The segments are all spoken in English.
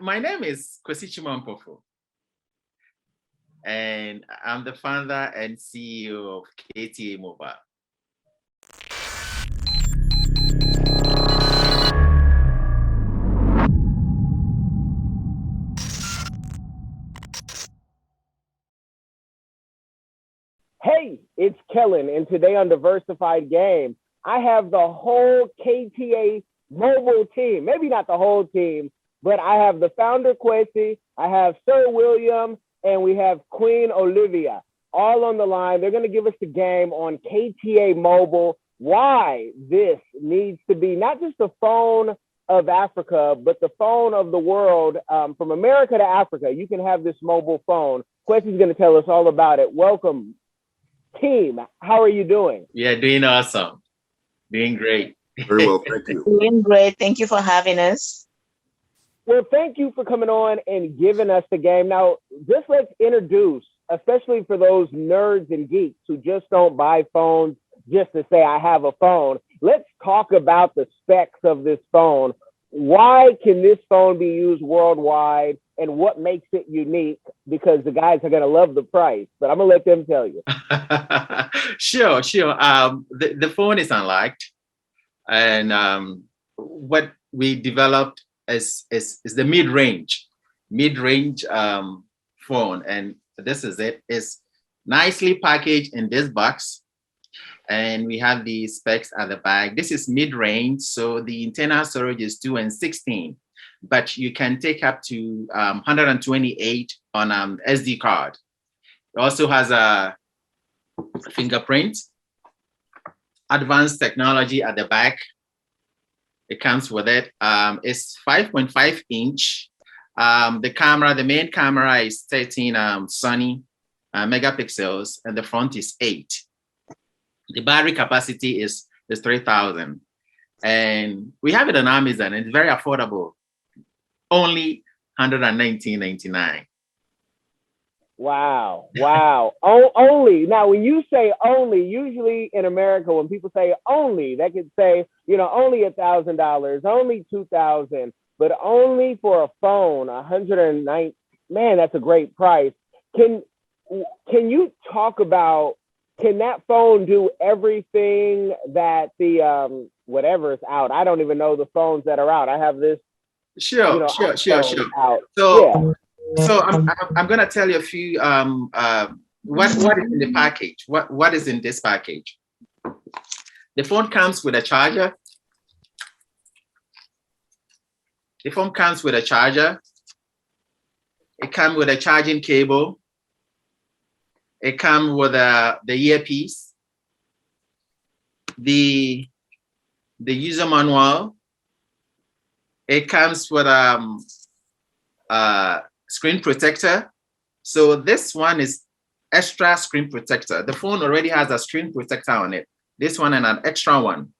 My name is Kwasi Twum-Ampofo, and I'm the founder and CEO of KTA Mobile. Hey, it's Kellen, and today on Diversified Game, I have the whole KTA mobile team. Maybe not the whole team, but I have the founder, Kwasi, I have Sir William, and we have Queen Olivia, all on the line. They're going to give us the game on KTA Mobile, why this needs to be not just the phone of Africa, but the phone of the world. From America to Africa, you can have this mobile phone. Kwasi's going to tell us all about it. Welcome, team. How are you doing? Yeah, doing awesome. Doing great. Very well, thank you. Doing great. Thank you for having us. Well, thank you for coming on and giving us the game. Now, just let's introduce, especially for those nerds and geeks who just don't buy phones just to say, I have a phone. Let's talk about the specs of this phone. Why can this phone be used worldwide, and what makes it unique? Because the guys are going to love the price, but I'm going to let them tell you. Sure. The phone is unlocked, and what we developed is the mid-range phone, and this is it. It's nicely packaged in this box, and we have the specs at the back. This is mid-range, so the internal storage is 2 and 16, but you can take up to 128 on SD card. It also has a fingerprint, advanced technology at the back. It comes with it. It's 5.5 inch. The main camera is 13 Sony megapixels, and the front is 8. The battery capacity is 3,000, and we have it on Amazon. It's very affordable, only $119.99. Wow. Only. Now, when you say only, usually in America, when people say only, they could say, only $1,000, only $2,000, but only for a phone, $109. Man, that's a great price. Can you talk about, can that phone do everything that the whatever is out? I don't even know the phones that are out. I have this. Sure. Out. So I'm gonna tell you a few what is in the package. What is in this package? The phone comes with a charger. It comes with a charging cable. It comes with the earpiece, the user manual. It comes with screen protector. So this one is extra screen protector. The phone already has a screen protector on it. This one and an extra one.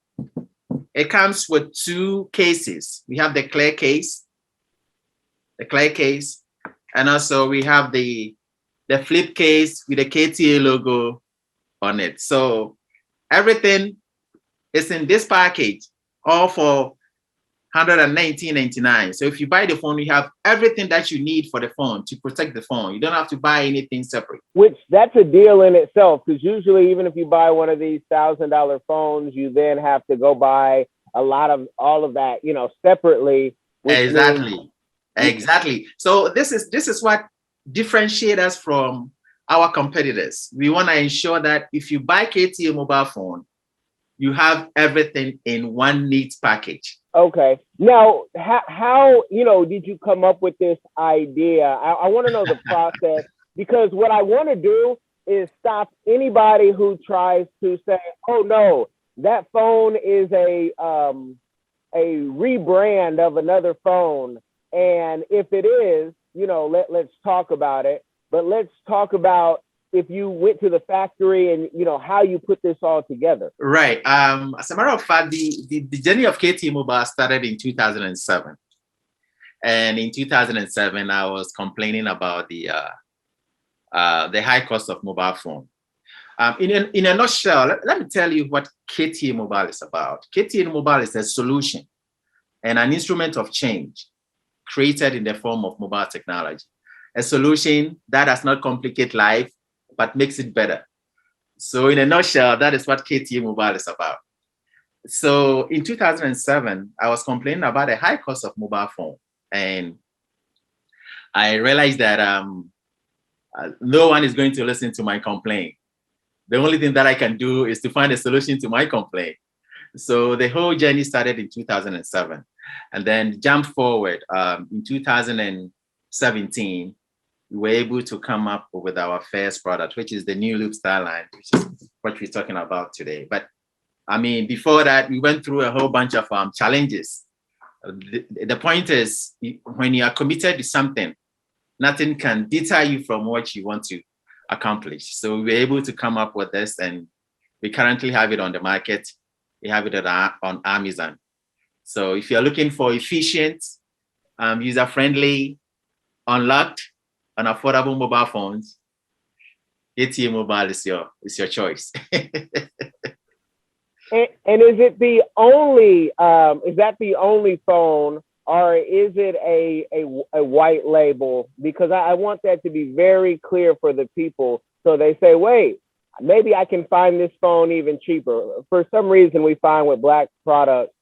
It comes with 2 cases. We have the clear case, and also we have the flip case with the KTA logo on it. So everything is in this package, all for $119.99. So if you buy the phone, you have everything that you need for the phone to protect the phone. You don't have to buy anything separate. Which that's a deal in itself, because usually even if you buy one of these $1,000 phones, you then have to go buy a lot of all of that, separately. Exactly. So this is what differentiates us from our competitors. We want to ensure that if you buy KTA mobile phone, you have everything in one neat package. Okay. Now, how did you come up with this idea? I want to know the process, because what I want to do is stop anybody who tries to say, "Oh no, that phone is a rebrand of another phone." And if it is, let's talk about it. But let's talk about if you went to the factory and how you put this all together. Right. As a matter of fact, the journey of KTA Mobile started in 2007, and in 2007 I was complaining about the high cost of mobile phone. In a nutshell, let me tell you what KTA Mobile is about. KTA Mobile is a solution and an instrument of change created in the form of mobile technology, a solution that does not complicate life, but makes it better. So in a nutshell, that is what KTA Mobile is about. So in 2007, I was complaining about the high cost of mobile phone. And I realized that no one is going to listen to my complaint. The only thing that I can do is to find a solution to my complaint. So the whole journey started in 2007. And then jump forward in 2017, we were able to come up with our first product, which is the new loop style line, which is what we're talking about today. But I mean, before that, we went through a whole bunch of challenges. The point is, when you are committed to something, nothing can deter you from what you want to accomplish. So we were able to come up with this, and we currently have it on the market. We have it on Amazon. So if you're looking for efficient, user-friendly, unlocked, and affordable mobile phones, KTA Mobile is your choice. And is it the only? Is that the only phone, or is it a white label? Because I want that to be very clear for the people, so they say, wait, maybe I can find this phone even cheaper. For some reason, we find with Black products,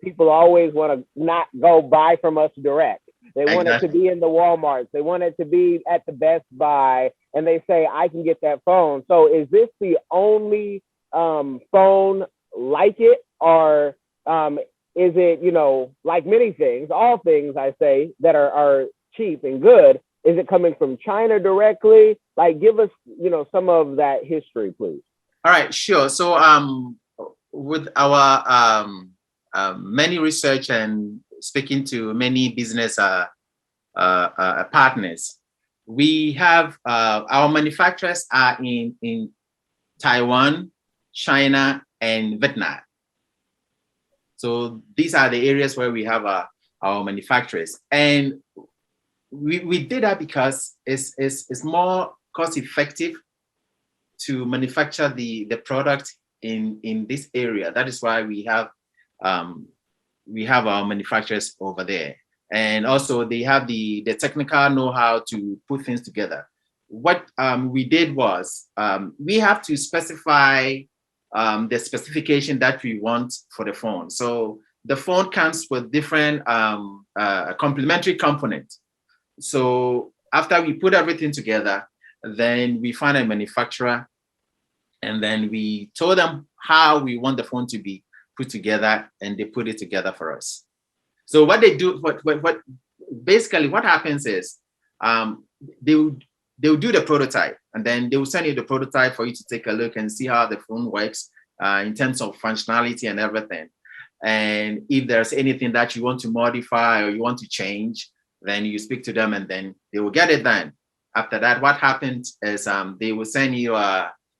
people always want to not go buy from us direct. They want it to be in the Walmarts. They want it to be at the Best Buy, and they say, I can get that phone. So is this the only phone like it, or is it, like many things, all things I say that are cheap and good, is it coming from China directly? Like, give us, some of that history, please. All right, sure. So with our many research and speaking to many business partners, we have our manufacturers are in Taiwan, China, and Vietnam. So these are the areas where we have our manufacturers. And we did that because it's more cost effective to manufacture the product in this area. That is why we have our manufacturers over there. And also they have the technical know-how to put things together. What we did was we have to specify the specification that we want for the phone. So the phone comes with different complementary components. So after we put everything together, then we find a manufacturer, and then we told them how we want the phone to be put together, and they put it together for us. So what they do, what basically what happens is they'll do the prototype, and then they will send you the prototype for you to take a look and see how the phone works in terms of functionality and everything. And if there's anything that you want to modify or you want to change, then you speak to them, and then they will get it done. After that, what happens is they will send you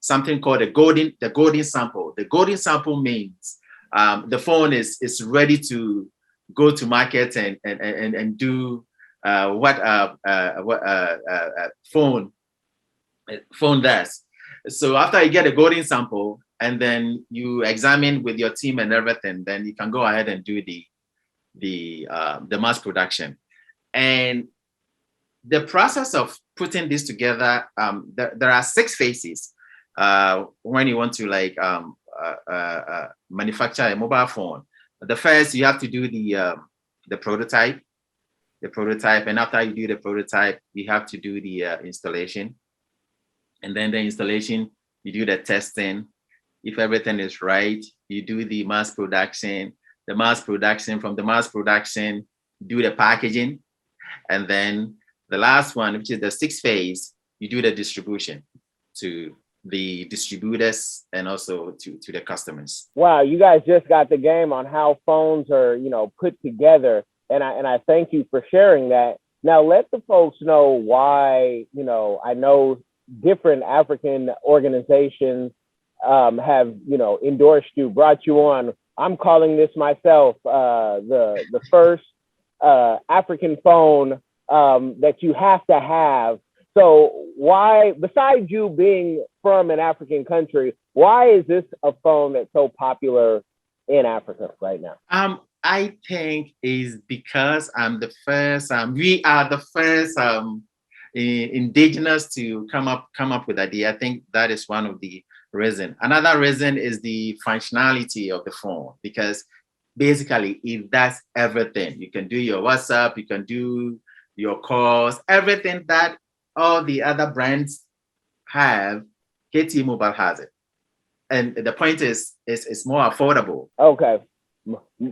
something called the golden sample. The golden sample means the phone is ready to go to market and do what phone does. So after you get a golden sample, and then you examine with your team and everything, then you can go ahead and do the mass production. And the process of putting this together, there are 6 phases when you want to manufacture a mobile phone. The first, you have to do the prototype, and after you do the prototype, you have to do the installation. And then the installation, you do the testing. If everything is right, you do the mass production. From the mass production, do the packaging. And then the last one, which is the 6th phase, you do the distribution to the distributors and also to the customers. Wow, you guys just got the game on how phones are, put together. And I thank you for sharing that. Now let the folks know why, I know different African organizations have, endorsed you, brought you on. I'm calling this myself the first African phone that you have to have. So why, besides you being from an African country, why is this a phone that's so popular in Africa right now? I think is because I'm the first. We are the first indigenous to come up with idea. I think that is one of the reason. Another reason is the functionality of the phone, because basically it does everything. You can do your WhatsApp, you can do your calls, everything that all the other brands have. KT Mobile has it, and the point is, it's more affordable. Okay.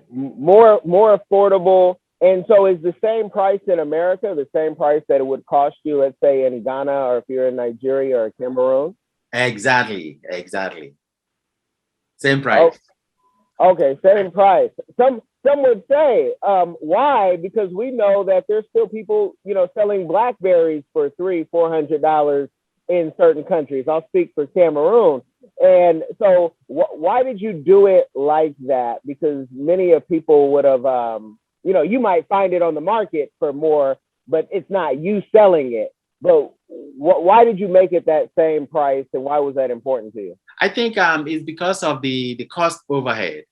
More affordable. And so is the same price in America, the same price that it would cost you, let's say in Ghana, or if you're in Nigeria or Cameroon? Exactly. Same Oh, price. okay, same price. Some would say, why? Because we know that there's still people, selling Blackberries for $300-400 in certain countries. I'll speak for Cameroon. And so why did you do it like that? Because many of people would have, you might find it on the market for more, but it's not you selling it. But why did you make it that same price, and why was that important to you? I think it's because of the cost overhead.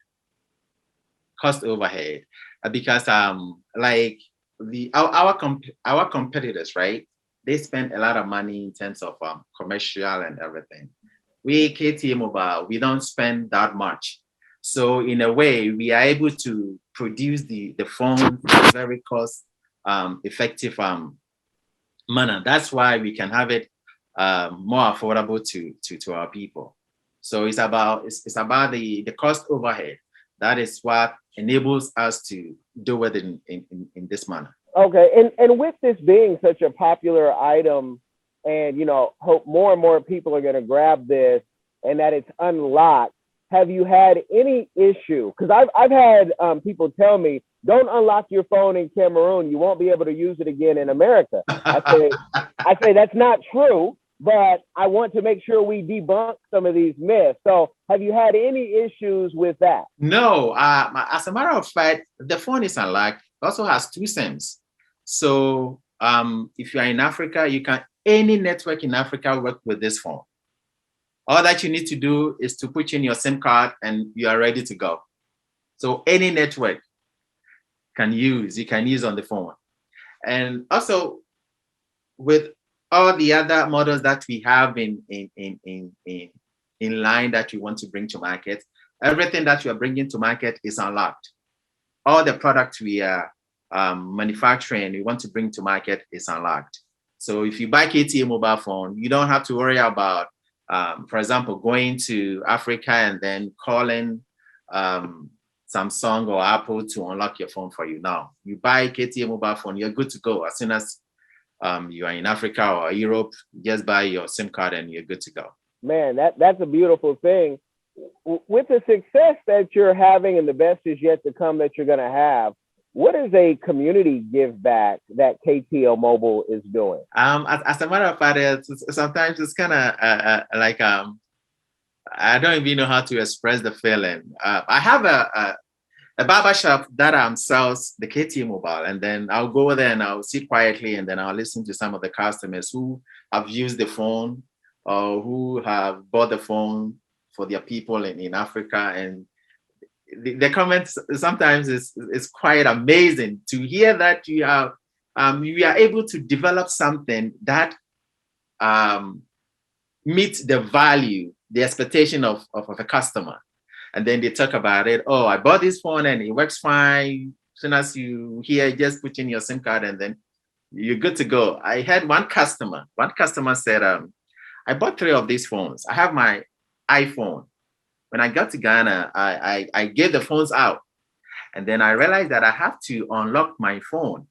Because like our competitors, right? They spend a lot of money in terms of commercial and everything. We KTA Mobile, we don't spend that much. So in a way, we are able to produce the phone in a very cost effective manner. That's why we can have it more affordable to our people. So it's about the cost overhead. That is what enables us to do it in this manner. Okay, and with this being such a popular item, and hope more and more people are going to grab this, and that it's unlocked. Have you had any issue? Because I've had people tell me, don't unlock your phone in Cameroon. You won't be able to use it again in America. I say that's not true, but I want to make sure we debunk some of these myths. So have you had any issues with that? No, as a matter of fact, the phone is unlocked. It also has two SIMs. So if you are in Africa, any network in Africa work with this phone. All that you need to do is to put in your SIM card and you are ready to go. So any network you can use on the phone. And also with all the other models that we have in line that we want to bring to market, everything that we are bringing to market is unlocked. All the products we are manufacturing, we want to bring to market is unlocked. So if you buy KTA mobile phone, you don't have to worry about, for example, going to Africa and then calling Samsung or Apple to unlock your phone for you. Now, you buy KTA mobile phone, you're good to go. As soon as you are in Africa or Europe, just buy your SIM card and you're good to go. Man, that's a beautiful thing. With the success that you're having and the best is yet to come that you're going to have, what is a community give back that KTL Mobile is doing? As a matter of fact, sometimes it's kind of like I don't even know how to express the feeling. I have a barber shop that sells the KTL Mobile, and then I'll go there and I'll sit quietly and then I'll listen to some of the customers who have used the phone or who have bought the phone for their people in Africa, and the comments sometimes is quite amazing to hear that you are able to develop something that meets the value, the expectation of a customer. And then they talk about it. Oh, I bought this phone and it works fine. As soon as you hear, just put in your SIM card and then you're good to go. I had one customer said, I bought 3 of these phones. I have my iPhone. When I got to Ghana, I gave the phones out. And then I realized that I have to unlock my phone.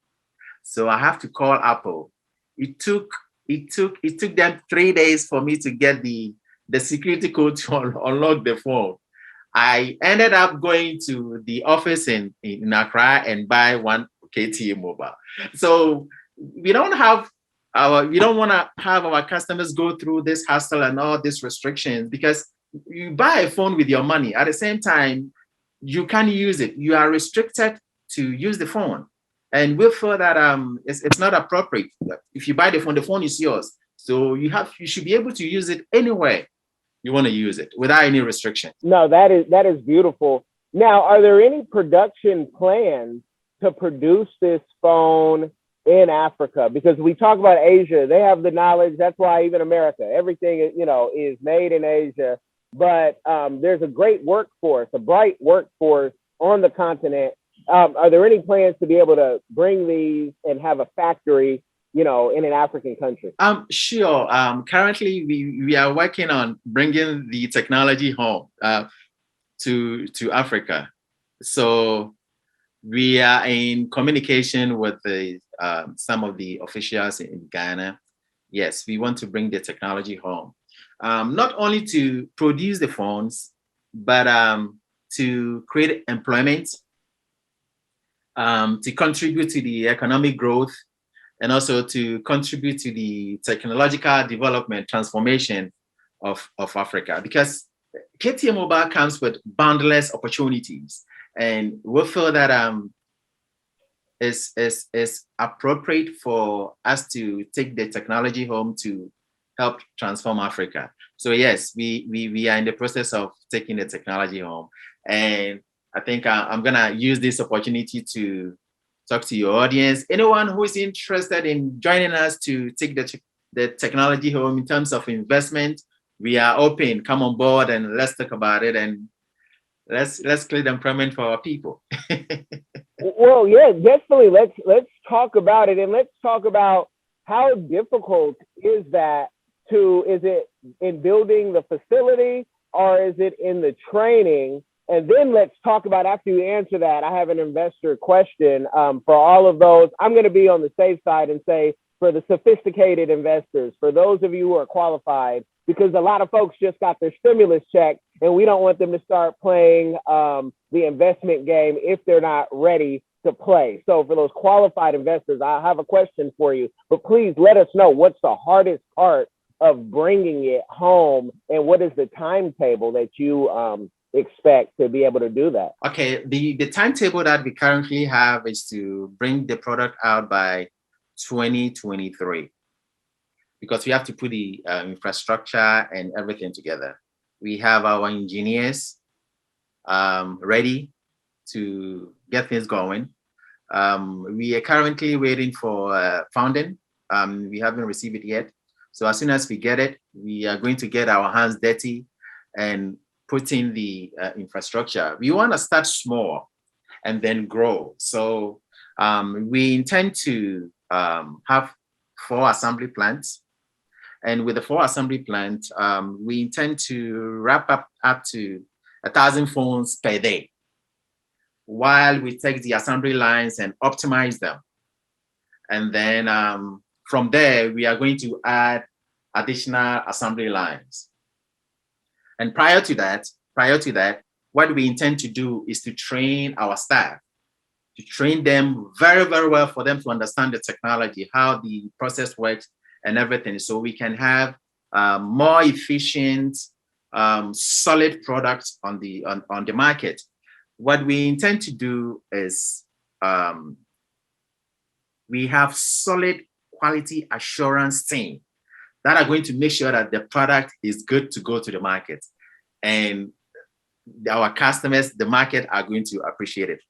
So I have to call Apple. It took them 3 days for me to get the security code to unlock the phone. I ended up going to the office in Accra and buy one KTA mobile. So we don't want to have our customers go through this hassle and all these restrictions, because you buy a phone with your money. At the same time, you can't use it. You are restricted to use the phone. And we feel that it's not appropriate. If you buy the phone is yours. So you should be able to use it anywhere you want to use it without any restriction. No, that is beautiful. Now, are there any production plans to produce this phone in Africa? Because we talk about Asia, they have the knowledge. That's why even America, everything, is made in Asia. But there's a great workforce, a bright workforce on the continent. Are there any plans to be able to bring these and have a factory, in an African country? Sure. Currently, we are working on bringing the technology home to Africa. So we are in communication with some of the officials in Ghana. Yes, we want to bring the technology home, not only to produce the phones, but to create employment, to contribute to the economic growth, and also to contribute to the technological development transformation of Africa. Because KTA Mobile comes with boundless opportunities, and we feel that is appropriate for us to take the technology home to help transform Africa. So yes, we are in the process of taking the technology home, and I think I'm gonna use this opportunity to talk to your audience. Anyone who is interested in joining us to take the technology home in terms of investment, we are open. Come on board and let's talk about it, and let's create employment for our people. Well, yeah, definitely. Let's talk about it, and let's talk about how difficult is that is it in building the facility, or is it in the training? And then let's talk about, after you answer that, I have an investor question for all of those. I'm going to be on the safe side and say, for the sophisticated investors, for those of you who are qualified, because a lot of folks just got their stimulus check and we don't want them to start playing the investment game if they're not ready to play. So for those qualified investors, I have a question for you, but please let us know what's the hardest part of bringing it home, and what is the timetable that you expect to be able to do that? Okay, the timetable that we currently have is to bring the product out by 2023, because we have to put the infrastructure and everything together. We have our engineers ready to get things going. We are currently waiting for funding. We haven't received it yet. So as soon as we get it, we are going to get our hands dirty and put in the infrastructure. We want to start small and then grow. So we intend to have 4 assembly plants. And with the 4 assembly plants, we intend to wrap up to 1,000 phones per day, while we take the assembly lines and optimize them. And then from there, we are going to add additional assembly lines. And prior to that, what we intend to do is to train our staff, to train them very, very well, for them to understand the technology, how the process works and everything, so we can have more efficient, solid products on the market. What we intend to do is we have solid quality assurance team that are going to make sure that the product is good to go to the market, and our customers, the market, are going to appreciate it.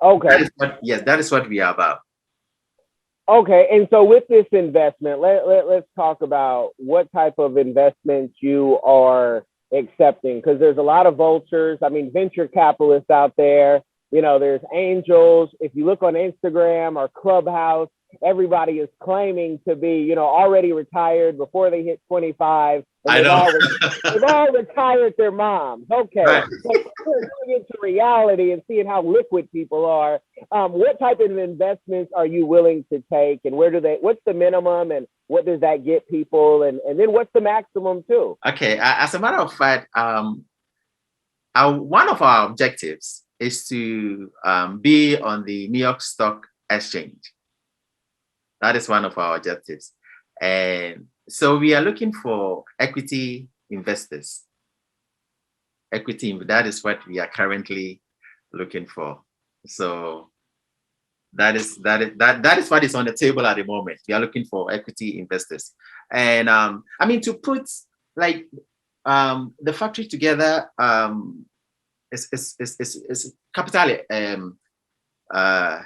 Okay. That is what we are about. Okay, and so with this investment, let's talk about what type of investments you are accepting, because there's a lot of vultures. I mean, venture capitalists out there. There's angels. If you look on Instagram or Clubhouse, everybody is claiming to be, already retired before they hit 25. I know. They've all retired their moms. Okay. Right. But we're going into reality and seeing how liquid people are. What type of investments are you willing to take, and what's the minimum, and what does that get people? And then what's the maximum too? Okay. As a matter of fact, one of our objectives is to be on the New York Stock Exchange. That is one of our objectives. And so we are looking for equity investors. That is what we are currently looking for. So that is what is on the table at the moment. We are looking for equity investors. And to put the factory together, is capital uh,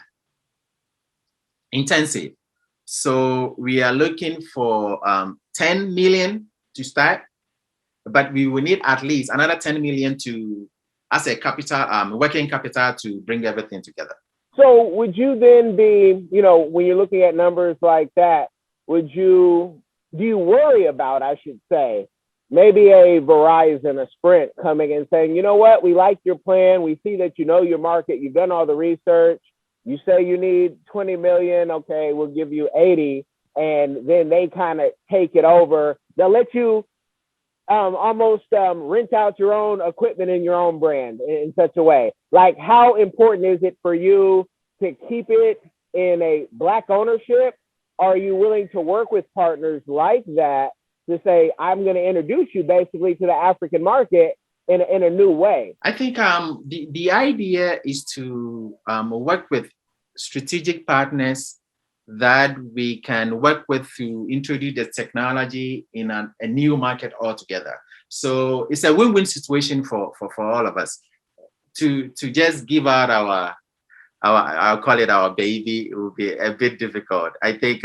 intensive. So we are looking for 10 million to start, but we will need at least another 10 million to as a capital, working capital to bring everything together. So would you then be, when you're looking at numbers like that, do you worry about, I should say, maybe a Verizon, a Sprint coming and saying, you know what, we like your plan. We see that you know your market. You've done all the research. You say you need 20 million. Okay, we'll give you 80. And then they kind of take it over. They'll let you almost rent out your own equipment in your own brand in such a way. Like, how important is it for you to keep it in a Black ownership? Are you willing to work with partners like that to say, I'm going to introduce you basically to the African market in a new way? I think the idea is to work with strategic partners that we can work with to introduce the technology in a new market altogether. So it's a win-win situation for all of us. To just give out our I'll call it our baby, it will be a bit difficult. I think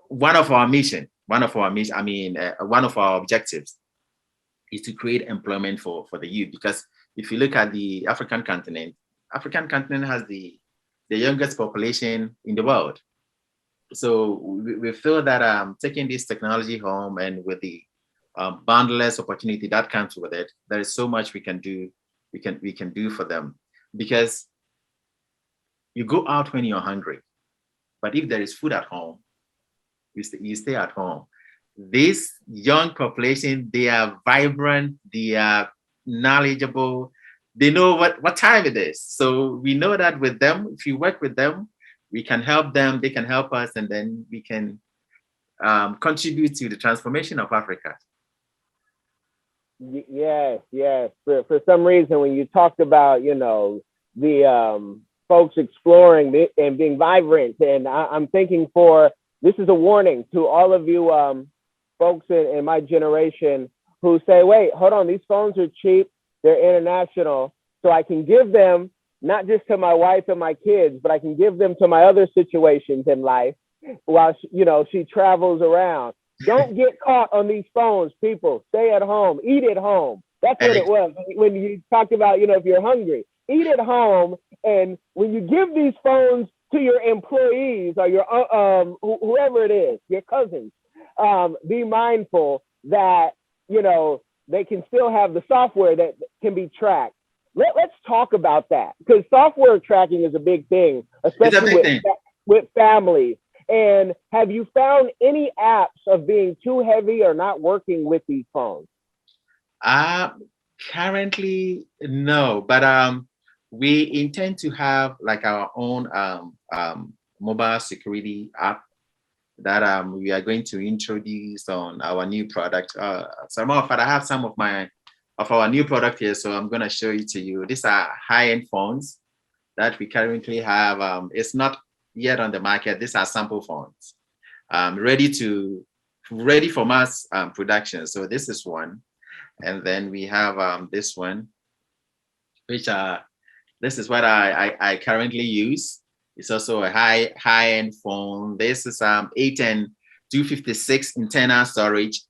one of our objectives is to create employment for the youth. Because if you look at the African continent has the youngest population in the world. So we feel that taking this technology home and with the boundless opportunity that comes with it, there is so much we can do. We can do for them, because you go out when you're hungry, but if there is food at home, you stay at home. This young population, they are vibrant, they are knowledgeable, they know what time it is. So we know that with them, if you work with them, we can help them, they can help us, and then we can contribute to the transformation of Africa. Yes. For some reason, when you talked about, the folks exploring and being vibrant, and I'm thinking this is a warning to all of you folks in my generation who say, wait, hold on, these phones are cheap, they're international, so I can give them not just to my wife and my kids, but I can give them to my other situations in life while she travels around. Don't get caught on these phones, people. Stay at home, eat at home. That's what it was when you talked about, if you're hungry, eat at home. And when you give these phones to your employees or your whoever it is, your cousins, be mindful that, they can still have the software that can be tracked. Let's talk about that, because software tracking is a big thing, especially with families. And have you found any apps of being too heavy or not working with these phones? Currently, no, but we intend to have like our own mobile security app that we are going to introduce on our new product. Some of I have some of our new product here, so I'm going to show it to you. These are high-end phones that we currently have. It's not yet on the market. These are sample phones, ready for mass production. So this is one, and then we have this one, which this is what I currently use. It's also a high-end phone. This is 8 and 256 internal storage,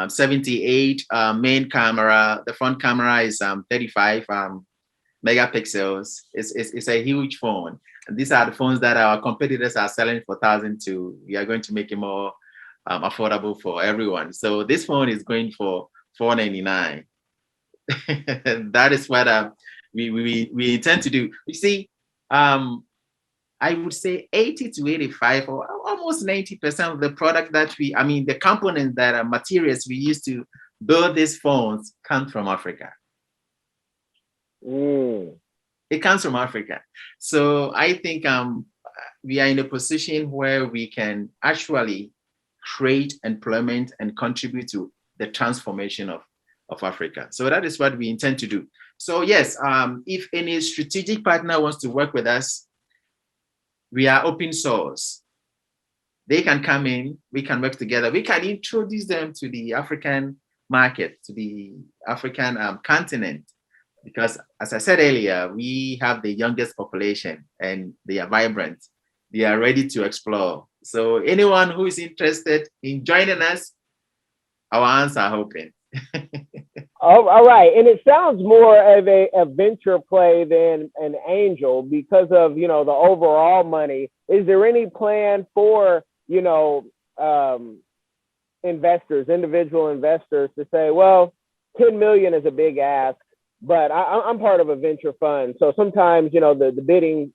78 main camera. The front camera is 35 megapixels. It's a huge phone. And these are the phones that our competitors are selling for $1,000. We are going to make it more affordable for everyone. So this phone is going for $499. That is what we intend to do. You see, I would say 80 to 85 or almost 90% of the product that the components that are materials we use to build these phones come from Africa. It comes from Africa. So I think we are in a position where we can actually create employment and contribute to the transformation of Africa. So that is what we intend to do. So yes, if any strategic partner wants to work with us, we are open source. They can come in, we can work together. We can introduce them to the African market, to the African continent. because as I said earlier, we have the youngest population and they are vibrant. They are ready to explore. So anyone who is interested in joining us, our hands are open. Oh, all right. And it sounds more of a venture play than an angel because of, the overall money. Is there any plan for, investors, individual investors to say, well, 10 million is a big ask, but I'm part of a venture fund. So sometimes, the bidding,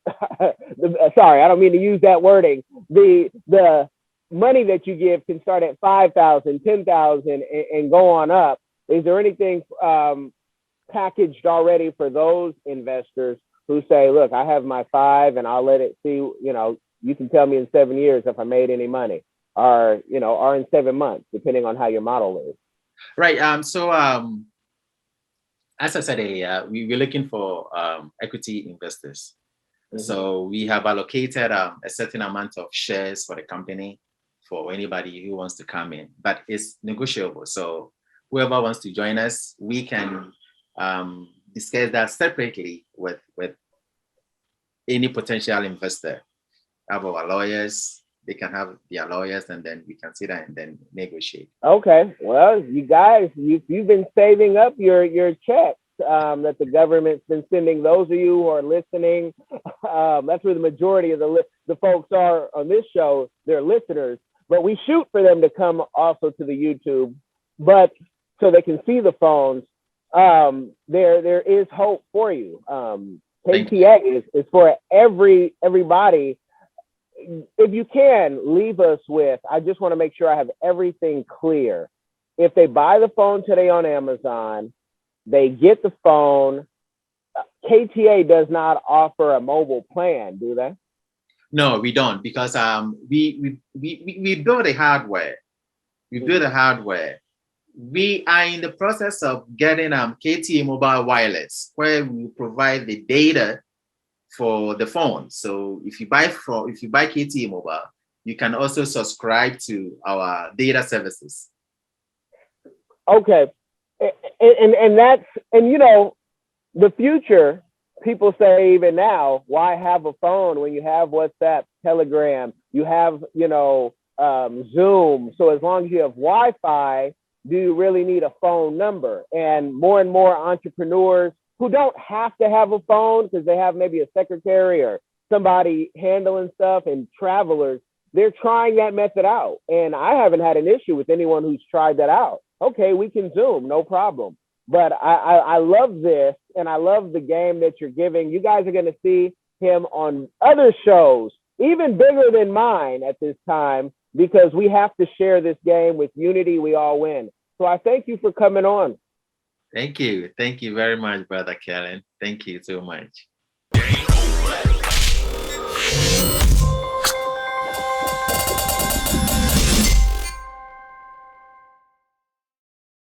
sorry, I don't mean to use that wording. The money that you give can start at 5,000, 10,000 and go on up. Is there anything packaged already for those investors who say, look, I have my 5 and I'll let it see, you can tell me in 7 years if I made any money or in 7 months, depending on how your model is. Right. As I said earlier, we're looking for equity investors. Mm-hmm. So we have allocated a certain amount of shares for the company for anybody who wants to come in, but it's negotiable. So whoever wants to join us, we can discuss that separately with any potential investor. Have our lawyers, they can have their lawyers, and then we can sit down and then negotiate. Okay, well, you guys, you've been saving up your checks that the government's been sending. Those of you who are listening, that's where the majority of the folks are on this show. They're listeners, but we shoot for them to come also to the YouTube, but so they can see the phones. There is hope for you. KTA is for everybody. If you can, leave us with, I just want to make sure I have everything clear. If they buy the phone today on Amazon, they get the phone. KTA does not offer a mobile plan, do they? No, we don't, because we build the hardware. We build the hardware. We are in the process of getting KTA mobile wireless, where we provide the data for the phone. So if you buy KTA mobile, you can also subscribe to our data services. Okay, and that's the future. People say even now, why have a phone when you have WhatsApp, Telegram, you have Zoom. So as long as you have Wi-Fi, do you really need a phone number? And more entrepreneurs who don't have to have a phone because they have maybe a secretary or somebody handling stuff, and travelers, they're trying that method out. And I haven't had an issue with anyone who's tried that out. Okay, we can Zoom, no problem. But I love this, and I love the game that you're giving. You guys are going to see him on other shows, even bigger than mine at this time, because we have to share this game. With unity, we all win. So I thank you for coming on. Thank you. Thank you very much, Brother Kellen. Thank you so much.